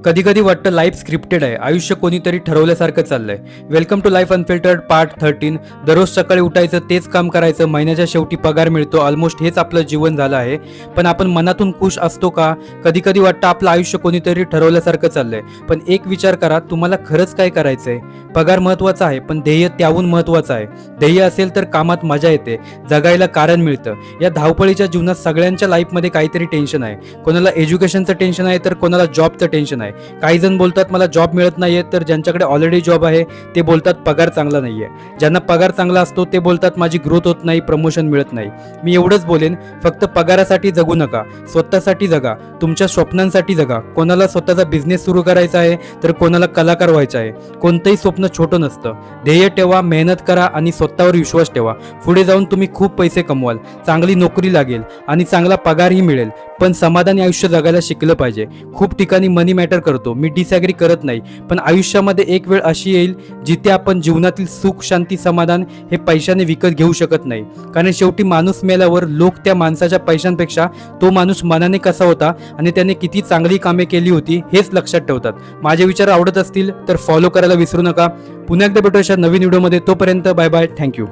कधी कधी वाटतं लाईफ स्क्रिप्टेड आहे, आयुष्य कोणीतरी ठरवल्यासारखं चाललंय. Welcome to life unfiltered part 13. दररोज सकाळी उठायचं, तेच काम करायचं, महिन्याच्या शेवटी पगार मिळतो, ऑलमोस्ट हेच आपलं जीवन झालं आहे. पण आपण मनातून खुश असतो का? कधी कधी वाटतं आपलं आयुष्य कोणीतरी ठरवल्यासारखं चाललंय. पण एक विचार करा, तुम्हाला खरंच काय करायचंय? पगार महत्वाचा आहे, पण ध्येय त्याहून महत्वाचं आहे. ध्येय असेल तर कामात मजा येते, जगायला कारण मिळतं. या धावपळीच्या जीवनात सगळ्यांच्या लाईफमध्ये काहीतरी टेन्शन आहे. कोणाला एज्युकेशनचं टेन्शन आहे, तर कोणाला जॉबचं टेन्शन आहे. काही जण बोलतात मला जॉब मिळत नाहीये, तर ज्यांच्याकडे ऑलरेडी जॉब आहे ते बोलतात पगार चांगला नाहीये. ज्यांना पगार चांगला असतो ते बोलतात माझी ग्रोथ होत नाही, प्रमोशन मिळत नाही. मी एवढंच बोलेन, फक्त पगारासाठी जगू नका, स्वतःसाठी जगा, तुमच्या स्वप्नांसाठी जगा. कोणाला स्वतःचा बिझनेस सुरू करायचा आहे, तर कोणाला कलाकार व्हायचा आहे. कोणतंही स्वप्न छोटं नसतं. ध्येय ठेवा, मेहनत करा आणि स्वतःवर विश्वास ठेवा. पुढे जाऊन तुम्ही खूप पैसे कमवाल, चांगली नोकरी लागेल आणि चांगला पगारही मिळेल. पण समाधानी आयुष्य जगायला शिकलं पाहिजे. खूप ठिकाणी मनी मॅटर करतो, मी डिसॅग्री करत नाही, पण आयुष्यामध्ये एक वेळ अशी येईल जिथे आपण जीवनातील सुख, शांती, समाधान हे पैशाने विकत घेऊ शकत नाही. कारण शेवटी माणूस मेल्यावर लोक त्या माणसाच्या पैशांपेक्षा तो माणूस मनाने कसा होता आणि त्याने किती चांगली कामे केली होती हेच लक्षात ठेवतात. माझे विचार आवडत असतील तर फॉलो करायला विसरू नका. पुन्हा एकदा भेटू अशा नवीन व्हिडिओमध्ये. तोपर्यंत बाय बाय, थँक्यू.